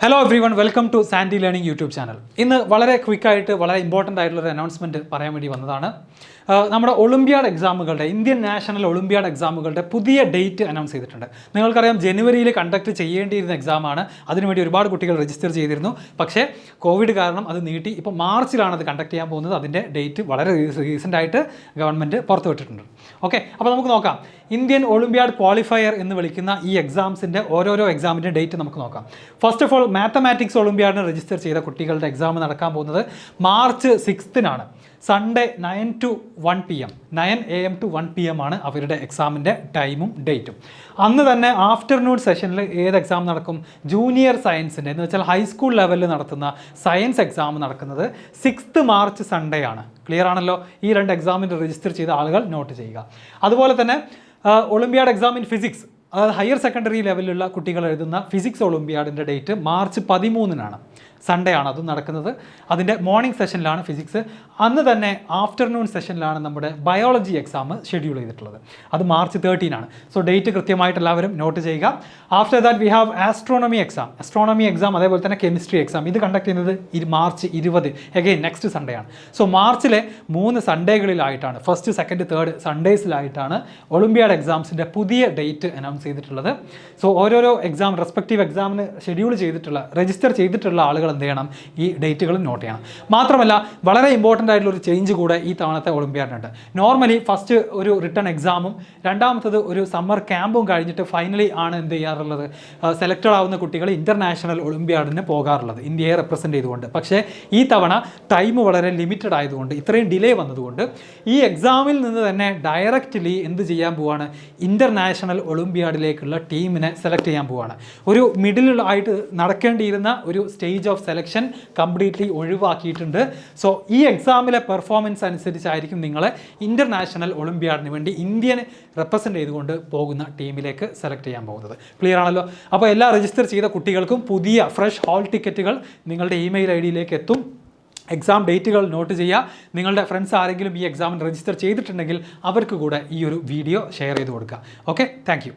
Hello everyone, welcome to Sandy Learning YouTube channel. ഇന്ന് വളരെ ക്വിക്കായിട്ട് വളരെ ഇമ്പോർട്ടൻ്റ് ആയിട്ടുള്ള ഒരു അനൗൺസ്മെൻറ്റ് പറയാൻ വേണ്ടി വന്നതാണ്. നമ്മുടെ ഒളിമ്പ്യാഡ് എക്സാമുകളുടെ ഇന്ത്യൻ നാഷണൽ ഒളിമ്പ്യാഡ് എക്സാമുകളുടെ പുതിയ ഡേറ്റ് അനൗൺസ് ചെയ്തിട്ടുണ്ട്. നിങ്ങൾക്കറിയാം ജനുവരിയിൽ കണ്ടക്ട് ചെയ്യേണ്ടിയിരുന്ന എക്സാമാണ്. അതിനുവേണ്ടി ഒരുപാട് കുട്ടികൾ രജിസ്റ്റർ ചെയ്തിരുന്നു. പക്ഷേ കോവിഡ് കാരണം അത് നീട്ടി. ഇപ്പോൾ മാർച്ചിലാണ് അത് കണ്ടക്ട് ചെയ്യാൻ പോകുന്നത്. അതിൻ്റെ ഡേറ്റ് വളരെ റീസെൻ്റായിട്ട് ഗവൺമെൻറ് പുറത്തുവിട്ടിട്ടുണ്ട്. ഓക്കെ, അപ്പോൾ നമുക്ക് നോക്കാം. ഇന്ത്യൻ ഒളിമ്പ്യാഡ് ക്വാളിഫയർ എന്ന് വിളിക്കുന്ന ഈ എക്സാംസിൻ്റെ ഓരോരോ എക്സാമിൻ്റെ ഡേറ്റ് നമുക്ക് നോക്കാം. ഫസ്റ്റ് ഓഫ് ഓൾ മാത്തമാറ്റിക്സ് ഒളിമ്പ്യാഡിന് രജിസ്റ്റർ ചെയ്ത കുട്ടികളുടെ എക്സാം നടക്കാൻ പോകുന്നത് മാർച്ച് 6-നാണ്. Sunday 9 to 1 PM 9 AM to 1 PM ആണ് അവരുടെ എക്സാമിൻ്റെ ടൈമും ഡേറ്റും. അന്ന് തന്നെ ആഫ്റ്റർനൂൺ സെഷനിൽ ഏത് എക്സാം നടക്കും? ജൂനിയർ സയൻസിൻ്റെ എന്ന് വെച്ചാൽ ഹൈസ്കൂൾ ലെവലിൽ നടത്തുന്ന സയൻസ് എക്സാം നടക്കുന്നത് 6 മാർച്ച് സൺഡേ ആണ്. ക്ലിയർ ആണല്ലോ? ഈ രണ്ട് എക്സാമിന് രജിസ്റ്റർ ചെയ്ത ആളുകൾ നോട്ട് ചെയ്യുക. അതുപോലെ തന്നെ ഒളിമ്പ്യാഡ് എക്സാം ഇൻ ഫിസിക്സ്, അതായത് ഹയർ സെക്കൻഡറി ലെവലിലുള്ള കുട്ടികൾ എഴുതുന്ന ഫിസിക്സ് ഒളിമ്പ്യാഡിൻ്റെ ഡേറ്റ് മാർച്ച് 13-നാണ്. സൺഡേ ആണ് അതും നടക്കുന്നത്. അതിൻ്റെ മോർണിംഗ് സെഷനിലാണ് ഫിസിക്സ്. അന്ന് തന്നെ ആഫ്റ്റർനൂൺ സെഷനിലാണ് നമ്മുടെ ബയോളജി എക്സാം ഷെഡ്യൂൾ ചെയ്തിട്ടുള്ളത്. അത് മാർച്ച് 13-നാണ്. സോ ഡേറ്റ് കൃത്യമായിട്ട് എല്ലാവരും നോട്ട് ചെയ്യുക. After that we have astronomy exam, അതേപോലെ തന്നെ കെമിസ്ട്രി എക്സാം. ഇത് കണ്ടക്ട് ചെയ്യുന്നത് മാർച്ച് 20, അഗെയിൻ നെക്സ്റ്റ് സൺഡേ ആണ്. സോ മാർച്ചിലെ 3 സൺഡേകളിലായിട്ടാണ്, ഫസ്റ്റ് സെക്കൻഡ് തേർഡ് സൺഡേസിലായിട്ടാണ് ഒളിമ്പ്യാഡ് എക്സാംസിൻ്റെ പുതിയ ഡേറ്റ് അനൗൺസ് ചെയ്തിട്ടുള്ളത്. സോ ഓരോരോ എക്സാം റെസ്പെക്റ്റീവ് എക്സാമിന് ഷെഡ്യൂൾ ചെയ്തിട്ടുള്ള രജിസ്റ്റർ ചെയ്തിട്ടുള്ള ആളുകൾ എന്ത് ചെയ്യണം? ഈ ഡേറ്റുകൾ നോട്ട് ചെയ്യണം. മാത്രമല്ല വളരെ ഇമ്പോർട്ടൻ്റ് ആയിട്ടുള്ള ഒരു ചേഞ്ച് കൂടെ ഈ തവണത്തെ ഒളിമ്പ്യാഡിനുണ്ട്. നോർമലി ഫസ്റ്റ് ഒരു റിട്ടൺ എക്സാമും രണ്ടാമത്തത് ഒരു സമ്മർ ക്യാമ്പും കഴിഞ്ഞിട്ട് ഫൈനലി ആണ് എന്ത് ചെയ്യാറുള്ളത്? സെലക്റ്റഡ് ആവുന്ന കുട്ടികൾ ഇൻ്റർനാഷണൽ ഒളിമ്പ്യാഡിന് പോകാറുള്ളത്, ഇന്ത്യയെ റെപ്രസെൻറ്റ് ചെയ്തുകൊണ്ട്. പക്ഷേ ഈ തവണ ടൈം വളരെ ലിമിറ്റഡ് ആയതുകൊണ്ട്, ഇത്രയും ഡിലേ വന്നതുകൊണ്ട് ഈ എക്സാമിൽ നിന്ന് തന്നെ ഡയറക്റ്റ്ലി എന്ത് ചെയ്യാൻ പോവാണ്? ഇൻ്റർനാഷണൽ ഒളിമ്പ്യാഡിലേക്കുള്ള ടീമിനെ സെലക്ട് ചെയ്യാൻ പോവാണ്. ഒരു മിഡിൽ ആയിട്ട് നടക്കേണ്ടിയിരുന്ന ഒരു സ്റ്റേജ് ഓഫ് സെലക്ഷൻ കംപ്ലീറ്റ്ലി ഒഴിവാക്കിയിട്ടുണ്ട്. സോ ഈ എക്സാമിലെ പെർഫോമൻസ് അനുസരിച്ചായിരിക്കും നിങ്ങളെ ഇൻ്റർനാഷണൽ ഒളിമ്പ്യാഡിന് വേണ്ടി ഇന്ത്യനെ റെപ്രസെൻറ്റ് ചെയ്തുകൊണ്ട് പോകുന്ന ടീമിലേക്ക് സെലക്ട് ചെയ്യാൻ പോകുന്നത്. ക്ലിയർ ആണല്ലോ? അപ്പോൾ എല്ലാ രജിസ്റ്റർ ചെയ്ത കുട്ടികൾക്കും പുതിയ ഫ്രഷ് ഹാൾ ടിക്കറ്റുകൾ നിങ്ങളുടെ ഇമെയിൽ ID എത്തും. എക്സാം ഡേറ്റുകൾ നോട്ട് ചെയ്യുക. നിങ്ങളുടെ ഫ്രണ്ട്സ് ആരെങ്കിലും ഈ എക്സാമിന് രജിസ്റ്റർ ചെയ്തിട്ടുണ്ടെങ്കിൽ അവർക്ക് കൂടെ ഈ ഒരു വീഡിയോ ഷെയർ ചെയ്ത് കൊടുക്കുക. Okay, thank you.